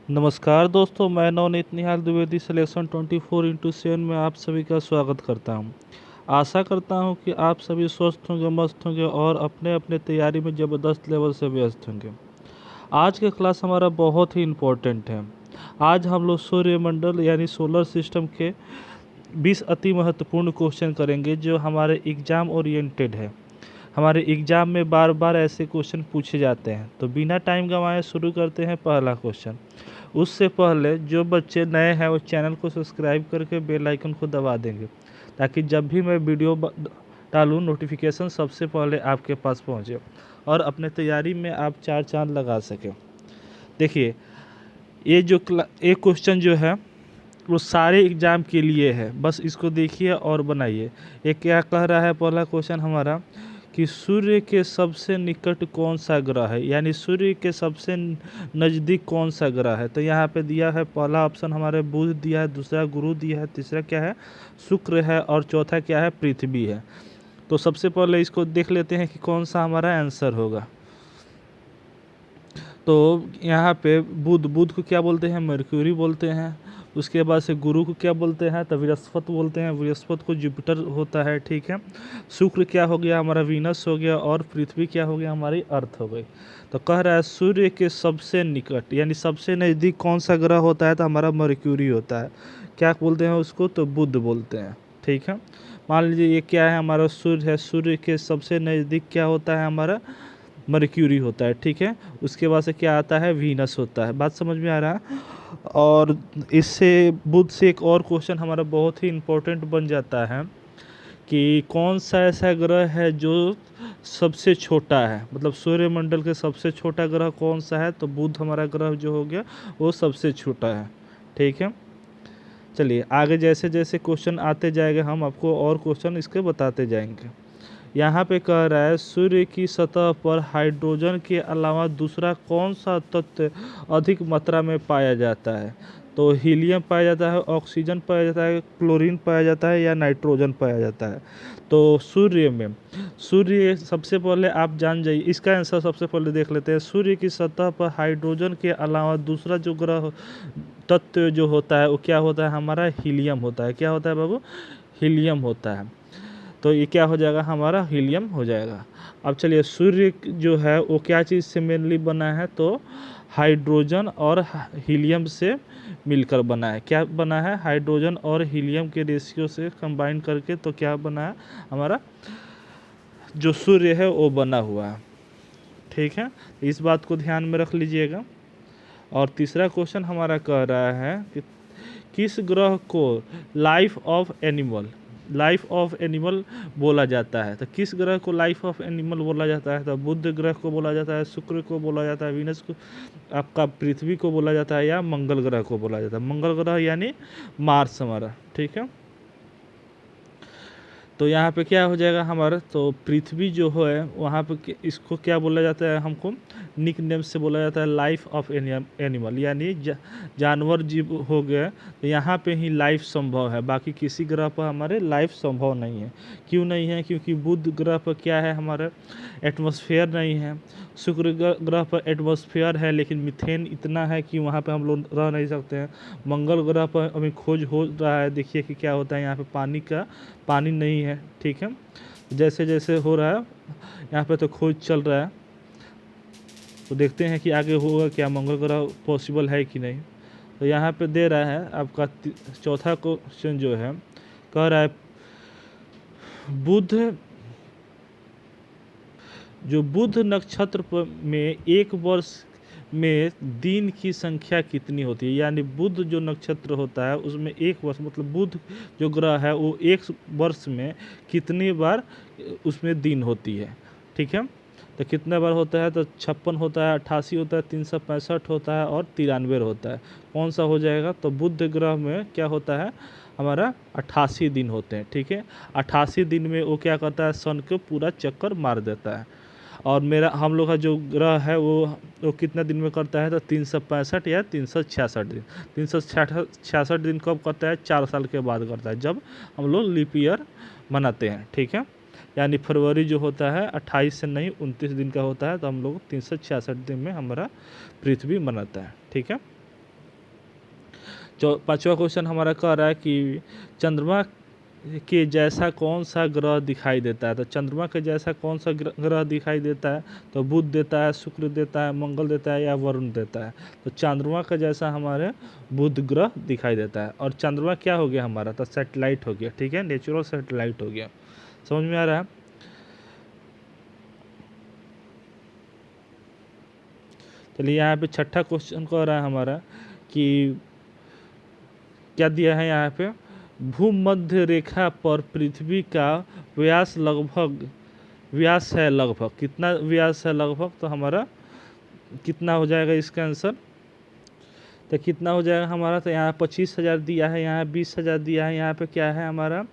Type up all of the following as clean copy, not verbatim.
नमस्कार दोस्तों, मैं नवनीत निहाल द्विवेदी सिलेक्शन 24x7 में आप सभी का स्वागत करता हूं। आशा करता हूं कि आप सभी स्वस्थ होंगे, मस्त होंगे और अपने अपने तैयारी में ज़बरदस्त लेवल से व्यस्त होंगे। आज का क्लास हमारा बहुत ही इम्पोर्टेंट है। आज हम लोग सूर्यमंडल यानी सोलर सिस्टम के 20 अति महत्वपूर्ण क्वेश्चन करेंगे जो हमारे एग्ज़ाम ओरिएंटेड है। हमारे एग्ज़ाम में बार बार ऐसे क्वेश्चन पूछे जाते हैं। तो बिना टाइम गंवाए शुरू करते हैं पहला क्वेश्चन। उससे पहले जो बच्चे नए हैं वो चैनल को सब्सक्राइब करके बेल आइकन को दबा देंगे ताकि जब भी मैं वीडियो डालूँ नोटिफिकेशन सबसे पहले आपके पास पहुंचे और अपने तैयारी में आप चार चांद लगा सकें। देखिए, ये क्वेश्चन जो है वो सारे एग्ज़ाम के लिए है, बस इसको देखिए और बनाइए। ये क्या कह रहा है पहला क्वेश्चन हमारा कि सूर्य के सबसे निकट कौन सा ग्रह है, यानी सूर्य के सबसे नज़दीक कौन सा ग्रह है। तो यहाँ पे दिया है पहला ऑप्शन हमारे बुध दिया है, दूसरा गुरु दिया है, तीसरा क्या है शुक्र है और चौथा क्या है पृथ्वी है। तो सबसे पहले इसको देख लेते हैं कि कौन सा हमारा आंसर होगा। तो यहाँ पे बुध को क्या बोलते हैं, मर्क्यूरी बोलते हैं। उसके बाद से गुरु को क्या बोलते हैं, तो बृहस्पति बोलते हैं। बृहस्पति को जुपिटर होता है, ठीक है। शुक्र क्या हो गया हमारा, वीनस हो गया। और पृथ्वी क्या हो गया, हमारी अर्थ हो गई। तो कह रहा है सूर्य के सबसे निकट यानी सबसे नज़दीक कौन सा ग्रह होता है, तो हमारा मर्क्यूरी होता है। क्या बोलते हैं उसको, तो बुध बोलते हैं, ठीक है। मान लीजिए ये क्या है, हमारा सूर्य है। सूर्य के सबसे नज़दीक क्या होता है, हमारा मर्क्यूरी होता है, ठीक है। उसके बाद से क्या आता है, वीनस होता है। बात समझ में आ रहा है। और इससे बुध से एक और क्वेश्चन हमारा बहुत ही इम्पोर्टेंट बन जाता है कि कौन सा ऐसा ग्रह है जो सबसे छोटा है, मतलब सूर्यमंडल के सबसे छोटा ग्रह कौन सा है, तो बुध हमारा ग्रह जो हो गया वो सबसे छोटा है, ठीक है। चलिए आगे जैसे जैसे क्वेश्चन आते जाएंगे हम आपको और क्वेश्चन इसके बताते जाएंगे। यहाँ पे कह रहा है सूर्य की सतह पर हाइड्रोजन के अलावा दूसरा कौन सा तत्व अधिक मात्रा में पाया जाता है। तो हीलियम पाया जाता है, ऑक्सीजन पाया जाता है, क्लोरीन पाया जाता है या नाइट्रोजन पाया जाता है। तो सूर्य सबसे पहले आप जान जाइए इसका आंसर। सबसे पहले देख लेते हैं, सूर्य की सतह पर हाइड्रोजन के अलावा दूसरा जो ग्रह तत्व जो होता है वो क्या होता है, हमारा हीलियम होता है। क्या होता है बाबू, हीलियम होता है। तो ये क्या हो जाएगा, हमारा हीलियम हो जाएगा। अब चलिए, सूर्य जो है वो क्या चीज़ से मेनली बना है, तो हाइड्रोजन और हीलियम से मिलकर बना है। क्या बना है, हाइड्रोजन और हीलियम के रेशियो से कंबाइन करके तो क्या बना है, हमारा जो सूर्य है वो बना हुआ है, ठीक है। इस बात को ध्यान में रख लीजिएगा। और तीसरा क्वेश्चन हमारा कह रहा है कि किस ग्रह को लाइफ ऑफ एनिमल बोला जाता है। तो किस ग्रह को लाइफ ऑफ एनिमल बोला जाता है, तो बुध ग्रह को बोला जाता है, शुक्र को बोला जाता है, वीनस को, आपका पृथ्वी को बोला जाता है, या मंगल ग्रह को बोला जाता है। मंगल ग्रह यानी मार्स हमारा, ठीक है। तो यहाँ पे क्या हो जाएगा हमारा, तो पृथ्वी जो है वहाँ पे इसको क्या बोला जाता है, हमको निक नेम से बोला जाता है लाइफ ऑफ एनिमल, यानी जानवर जीव हो गए। तो यहाँ पे ही लाइफ संभव है, बाकी किसी ग्रह पर हमारे लाइफ संभव नहीं है। क्यों नहीं है, क्योंकि बुध ग्रह पर क्या है, हमारा एटमॉस्फेयर नहीं है। शुक्र ग्रह पर एटमॉस्फेयर है लेकिन मीथेन इतना है कि वहाँ पे हम लोग रह नहीं सकते हैं। मंगल ग्रह पर अभी खोज हो रहा है, देखिए कि क्या होता है, यहाँ पे पानी नहीं है, ठीक है। जैसे जैसे हो रहा है यहाँ पे तो खोज चल रहा है, तो देखते हैं कि आगे होगा क्या, मंगल ग्रह पॉसिबल है कि नहीं। तो यहाँ पे दे रहा है आपका चौथा क्वेश्चन जो है, कह रहा है बुध नक्षत्र में एक वर्ष में दिन की संख्या कितनी होती है। यानी बुध जो नक्षत्र होता है उसमें एक वर्ष, मतलब बुध जो ग्रह है वो एक वर्ष में कितनी बार उसमें दिन होती है, ठीक है। तो कितने बार होता है, तो 56 होता है, 88 होता है, 365 होता है और 93 होता है। कौन सा हो जाएगा, तो बुध ग्रह में क्या होता है, हमारा 88 दिन होते हैं, ठीक है। 88 दिन में वो क्या करता है, सन को पूरा चक्कर मार देता है। और हम लोग का जो ग्रह है वो कितना दिन में करता है, तो 365 या 366 दिन। 366 दिन कब करता है, 4 साल के बाद करता है, जब हम लोग लीप ईयर मनाते हैं, ठीक है। यानी फरवरी जो होता है 28 से नहीं 29 दिन का होता है, तो हम लोग 366 दिन में हमारा पृथ्वी मनाता है, ठीक है। पांचवा क्वेश्चन हमारा कह रहा है कि चंद्रमा के जैसा कौन सा ग्रह दिखाई देता है। तो चंद्रमा के जैसा कौन सा ग्रह दिखाई देता है, तो बुध देता है, शुक्र देता है, मंगल देता है या वरुण देता है। तो चंद्रमा का जैसा हमारे बुध ग्रह दिखाई देता है। और चंद्रमा क्या हो गया हमारा, तो सैटेलाइट हो गया, ठीक है, नेचुरल सैटेलाइट हो गया। समझ में आ रहा है। चलिए यहाँ पे छठा क्वेश्चन कह रहा है हमारा कि क्या दिया है यहाँ पे, भूमध्य रेखा पर पृथ्वी का व्यास है लगभग, कितना व्यास है लगभग, तो हमारा कितना हो जाएगा इसका आंसर, तो कितना हो जाएगा हमारा, तो यहाँ 25,000 दिया है, यहाँ 20,000 दिया है, यहाँ पे क्या है हमारा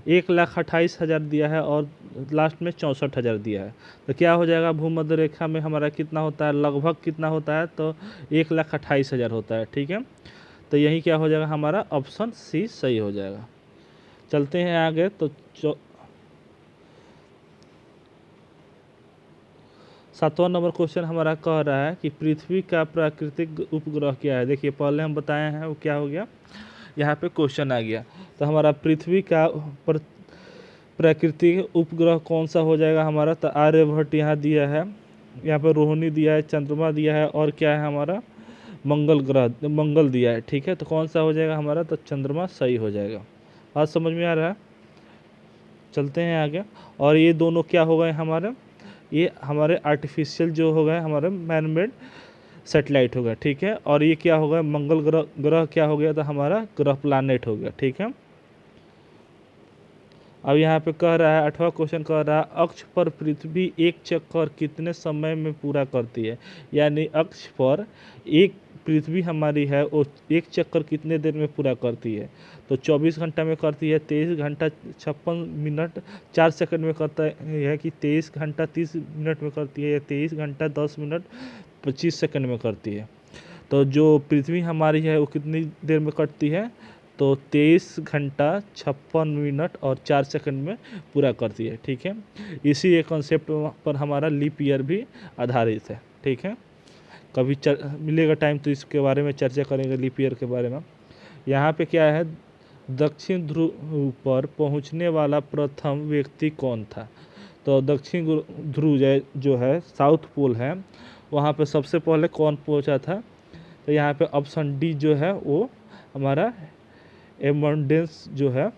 1,28,000 दिया है और लास्ट में 64,000 दिया है। तो क्या हो जाएगा, भूमध्य रेखा में हमारा कितना होता है, लगभग कितना होता है, तो 1,28,000 होता है, ठीक है। तो यही क्या हो जाएगा हमारा ऑप्शन सी सही हो जाएगा। चलते हैं आगे। तो 7वां नंबर क्वेश्चन हमारा कह रहा है कि पृथ्वी का प्राकृतिक उपग्रह क्या है। देखिए पहले हम बताए हैं वो क्या हो गया, यहाँ पे क्वेश्चन आ गया। तो हमारा पृथ्वी का प्राकृतिक उपग्रह कौन सा हो जाएगा हमारा, तो आर्यभट्ट यहाँ दिया है, यहाँ पे रोहिणी दिया है, चंद्रमा दिया है और क्या है हमारा मंगल दिया है, ठीक है। तो कौन सा हो जाएगा हमारा, तो चंद्रमा सही हो जाएगा। बात समझ में आ रहा है। चलते हैं आगे। और ये दोनों क्या हो गए हमारे, ये हमारे आर्टिफिशियल जो हो गए हमारे मैन मेड सेटेलाइट हो गया, ठीक है। और ये क्या हो गया, मंगल ग्रह क्या हो गया, तो हमारा ग्रह प्लानेट हो गया, ठीक है। अब यहाँ पे कह रहा है 8वां क्वेश्चन कह रहा है, अक्ष पर पृथ्वी एक चक्कर कितने समय में पूरा करती है। यानी अक्ष पर एक पृथ्वी हमारी है वो एक चक्कर कितने देर में पूरा करती है, तो 24 घंटा में करती है, 23 घंटा 56 मिनट 4 सेकंड में करता है, कि 23 घंटा 30 मिनट में करती है, या 23 घंटा 10 मिनट 25 सेकंड में करती है। तो जो पृथ्वी हमारी है वो कितनी देर में कटती है, तो 23 घंटा 56 मिनट और 4 सेकंड में पूरा करती है, ठीक है। इसी एक कॉन्सेप्ट पर हमारा लीप ईयर भी आधारित है, ठीक है। कभी मिलेगा टाइम तो इसके बारे में चर्चा करेंगे, लीप ईयर के बारे में। यहाँ पे क्या है, दक्षिण ध्रुव पर पहुँचने वाला प्रथम व्यक्ति कौन था। तो दक्षिण ध्रुव जो है साउथ पोल है, वहाँ पे सबसे पहले कौन पहुँचा था, तो यहाँ पे ऑप्शन डी जो है वो हमारा एमंडेंस जो है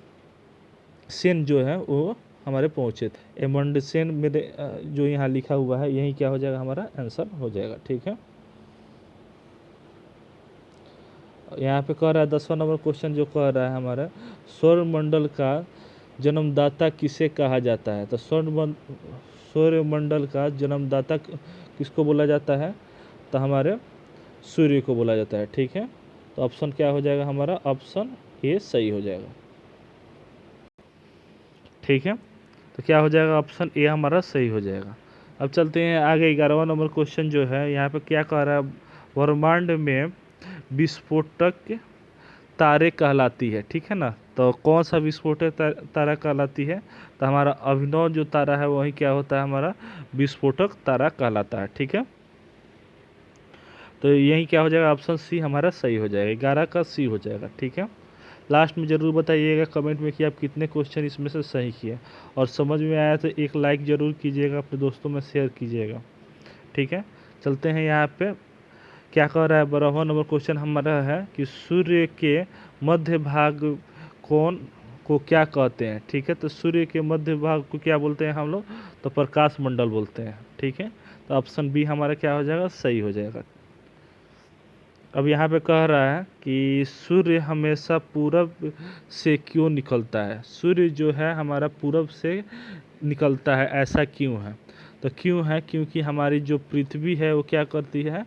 सेन जो है वो हमारे पहुँचे थे। एमंडेसेन मेरे जो यहाँ लिखा हुआ है यही क्या हो जाएगा हमारा आंसर हो जाएगा, ठीक है। यहाँ पे कह रहा है 10वां नंबर क्वेश्चन जो कह रहा है हमारा, सौरमंडल का जन्मदाता किसे कहा जाता है। तो सौरमंडल का जन्मदाता किसको बोला जाता है, तो हमारे सूर्य को बोला जाता है, ठीक है। तो ऑप्शन क्या हो जाएगा हमारा, ऑप्शन ए सही हो जाएगा, ठीक है। तो क्या हो जाएगा, ऑप्शन ए हमारा सही हो जाएगा। अब चलते हैं आगे। 11वां नंबर क्वेश्चन जो है यहाँ पे क्या कह रहा है, ब्रह्मांड में विस्फोटक तारे कहलाती है, ठीक है ना। तो कौन सा विस्फोटक तारा कहलाती है, तो हमारा अभिनव जो तारा है वही क्या होता है हमारा विस्फोटक तारा कहलाता है, ठीक है। तो यही क्या हो जाएगा, ऑप्शन सी हमारा सही हो जाएगा, 11 का सी हो जाएगा, ठीक है। लास्ट में ज़रूर बताइएगा कमेंट में कि आप कितने क्वेश्चन इसमें से सही किए, और समझ में आया तो एक लाइक ज़रूर कीजिएगा, अपने दोस्तों में शेयर कीजिएगा, ठीक है। चलते हैं यहाँ पे क्या कह रहा है, 12वां नंबर क्वेश्चन हमारा है कि सूर्य के मध्य भाग कौन को क्या कहते हैं, ठीक है। तो सूर्य के मध्य भाग को क्या बोलते हैं हम लोग, तो प्रकाश मंडल बोलते हैं, ठीक है। तो ऑप्शन बी हमारा क्या हो जाएगा, सही हो जाएगा। अब यहाँ पे कह रहा है कि सूर्य हमेशा पूरब से क्यों निकलता है। सूर्य जो है हमारा पूरब से निकलता है, ऐसा क्यों है, तो क्यों है, क्योंकि हमारी जो पृथ्वी है वो क्या करती है,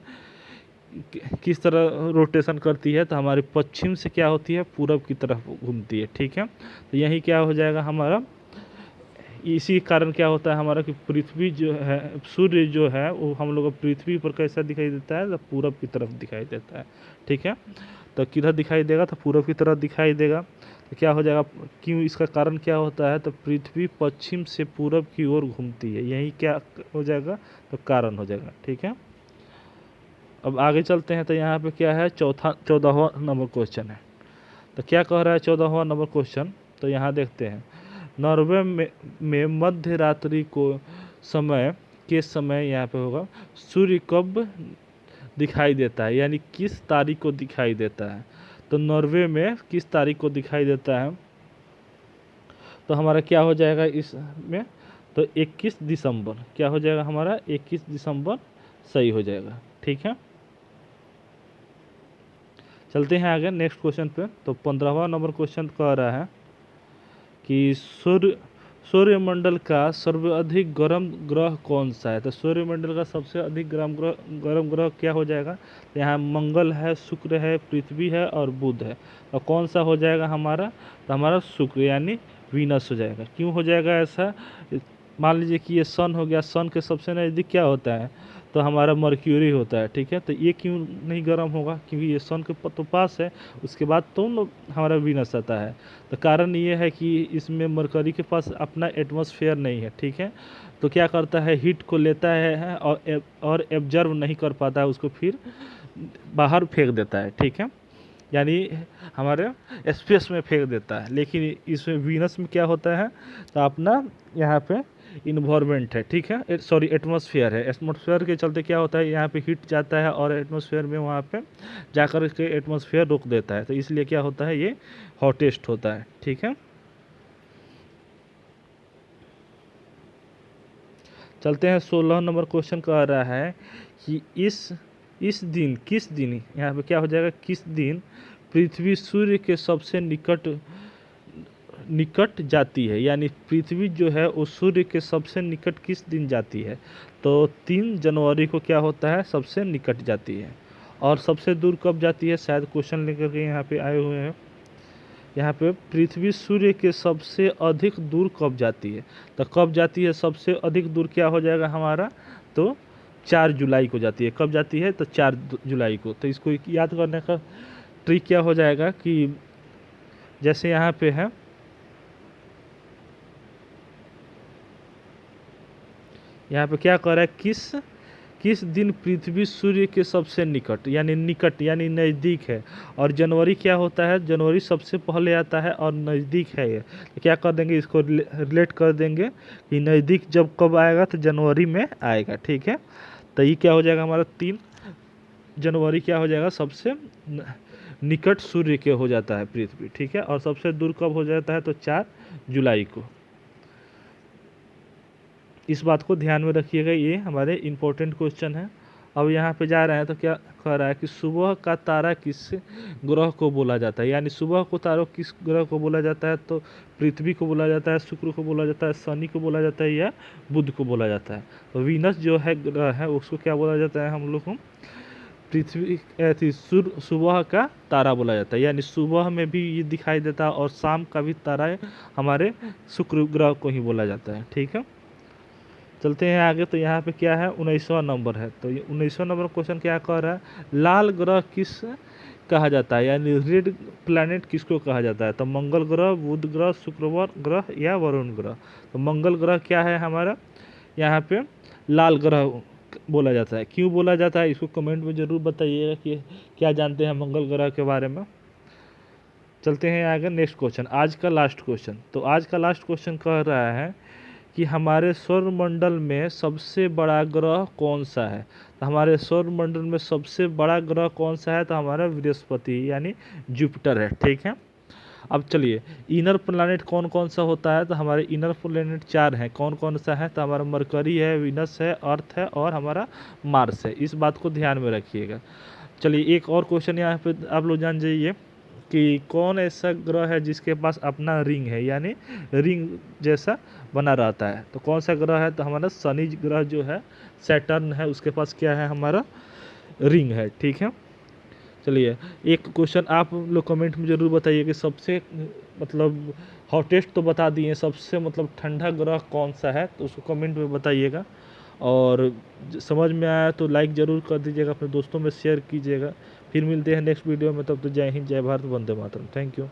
किस तरह रोटेशन करती है, तो हमारे पश्चिम से क्या होती है, पूरब की तरफ घूमती है, ठीक है। तो यही क्या हो जाएगा हमारा, इसी कारण क्या होता है हमारा कि पृथ्वी जो है, सूर्य जो है वो हम लोग को पृथ्वी पर कैसा दिखाई देता है, तो पूरब की तरफ दिखाई देता है, ठीक है। तो किधर दिखाई देगा, तो पूरब की तरफ दिखाई देगा। तो क्या हो जाएगा, क्यों, इसका कारण क्या होता है, तो पृथ्वी पश्चिम से पूरब की ओर घूमती है, यही क्या हो जाएगा, तो कारण हो जाएगा, ठीक है। अब आगे चलते हैं तो यहाँ पे क्या है 14वां नंबर क्वेश्चन है। तो क्या कह रहा है 14वां नंबर क्वेश्चन, तो यहाँ देखते हैं। नॉर्वे में मध्य रात्रि को समय यहाँ पे होगा सूर्य कब दिखाई देता है, यानी किस तारीख को दिखाई देता है। तो नॉर्वे में किस तारीख को दिखाई देता है, तो हमारा क्या हो जाएगा इसमें, तो 21 दिसंबर क्या हो जाएगा हमारा, 21 दिसंबर सही हो जाएगा। ठीक है, चलते हैं आगे नेक्स्ट क्वेश्चन पे। तो 15वां नंबर क्वेश्चन कह रहा है कि सूर्यमंडल का सर्वाधिक गर्म ग्रह कौन सा है। तो सूर्यमंडल का सबसे अधिक गर्म ग्रह क्या हो जाएगा, तो यहाँ मंगल है, शुक्र है, पृथ्वी है और बुध है। और कौन सा हो जाएगा हमारा, तो हमारा शुक्र यानी वीनस हो जाएगा। क्यों हो जाएगा ऐसा, मान लीजिए कि ये सन हो गया, सन के सबसे नज़दीक क्या होता है, तो हमारा मर्क्यूरी होता है। ठीक है, तो ये क्यों नहीं गर्म होगा, क्योंकि ये सन के तो पास है, उसके बाद तो हमारा वीनस आता है। तो कारण ये है कि इसमें मरकरी के पास अपना एटमॉस्फेयर नहीं है। ठीक है, तो क्या करता है, हीट को लेता है और एब्जर्व नहीं कर पाता है, उसको फिर बाहर फेंक देता है। ठीक है, यानी हमारे स्पेस में फेंक देता है। लेकिन इसमें वीनस में क्या होता है, तो अपना यहाँ पे इन्वायरमेंट है। ठीक है, सॉरी एटमॉस्फेयर है। एटमॉस्फेयर के चलते क्या होता है, यहाँ पे हीट जाता है और एटमॉस्फेयर में वहाँ पे जाकर के एटमॉस्फेयर रोक देता है, तो इसलिए क्या होता है, ये हॉटेस्ट होता है। ठीक है, चलते हैं 16 नंबर क्वेश्चन कह रहा है कि इस दिन किस दिन, यहाँ पे क्या हो जाएगा, किस दिन पृथ्वी सूर्य के सबसे निकट जाती है, यानी पृथ्वी जो है वो सूर्य के सबसे निकट किस दिन जाती है। तो 3 जनवरी को क्या होता है, सबसे निकट जाती है। और सबसे दूर कब जाती है, शायद क्वेश्चन लेकर के यहाँ पे आए हुए हैं। यहाँ पे पृथ्वी सूर्य के सबसे अधिक दूर कब जाती है, तो कब जाती है सबसे अधिक दूर, क्या हो जाएगा हमारा, तो 4 जुलाई को जाती है। कब जाती है, तो 4 जुलाई को। तो इसको याद करने का ट्रिक क्या हो जाएगा कि जैसे यहाँ पे है, यहाँ पे क्या कर रहा है, किस दिन पृथ्वी सूर्य के सबसे निकट यानी नज़दीक है। और जनवरी क्या होता है, जनवरी सबसे पहले आता है और नज़दीक है ये, तो क्या कर देंगे, इसको रिलेट कर देंगे कि नज़दीक जब कब आएगा, तो जनवरी में आएगा। ठीक है, तो ये क्या हो जाएगा हमारा, 3 जनवरी क्या हो जाएगा, सबसे निकट सूर्य के हो जाता है पृथ्वी। ठीक है, और सबसे दूर कब हो जाता है, तो 4 जुलाई को। इस बात को ध्यान में रखिएगा, ये हमारे इम्पोर्टेंट क्वेश्चन है। अब यहाँ पे जा रहे हैं तो क्या कह रहा है कि सुबह का तारा किस ग्रह को बोला जाता है, यानी सुबह को तारा किस ग्रह को बोला जाता है, तो पृथ्वी को बोला जाता है, शुक्र को बोला जाता है, शनि को बोला जाता है या बुध को बोला जाता है। तो वीनस जो है ग्रह है उसको क्या बोला जाता है, हम लोग को पृथ्वी सुबह का तारा बोला जाता है, यानी सुबह में भी ये दिखाई देता है और शाम का भी तारा हमारे शुक्र ग्रह को ही बोला जाता है। ठीक है, चलते हैं आगे। तो यहाँ पे क्या है, 19वां नंबर है। तो ये 19वां नंबर क्वेश्चन क्या कह रहा है, लाल ग्रह किस कहा जाता है, यानी रेड प्लैनेट किसको कहा जाता है। तो मंगल ग्रह, बुध ग्रह, शुक्रवार ग्रह या वरुण ग्रह। तो मंगल ग्रह क्या है हमारा, यहाँ पे लाल ग्रह बोला जाता है। क्यों बोला जाता है, इसको कमेंट में ज़रूर बताइएगा कि क्या जानते हैं मंगल ग्रह के बारे में। चलते हैं आगे नेक्स्ट क्वेश्चन, आज का लास्ट क्वेश्चन। तो आज का लास्ट क्वेश्चन कह रहा है कि हमारे सौरमंडल में सबसे बड़ा ग्रह कौन सा है। तो हमारे सौरमंडल में सबसे बड़ा ग्रह कौन सा है, तो हमारा बृहस्पति यानी जुपिटर है। ठीक है, अब चलिए इनर प्लैनेट कौन कौन सा होता है। तो हमारे इनर प्लैनेट 4 हैं। कौन कौन सा है, तो हमारा मरकरी है, वीनस है, अर्थ है और हमारा मार्स है। इस बात को ध्यान में रखिएगा। चलिए एक और क्वेश्चन यहाँ पे आप लोग जान जाइए कि कौन ऐसा ग्रह है जिसके पास अपना रिंग है, यानी रिंग जैसा बना रहता है। तो कौन सा ग्रह है, तो हमारा शनि ग्रह जो है, सैटर्न है, उसके पास क्या है, हमारा रिंग है। ठीक है, चलिए एक क्वेश्चन आप लोग कमेंट में ज़रूर बताइए कि सबसे मतलब हॉटेस्ट तो बता दिए, सबसे मतलब ठंडा ग्रह कौन सा है, तो उसको कमेंट में बताइएगा। और समझ में आया तो लाइक ज़रूर कर दीजिएगा, अपने दोस्तों में शेयर कीजिएगा। फिर मिलते हैं नेक्स्ट वीडियो में, तब तो जय हिंद, जय भारत, वंदे मातरम। Thank you.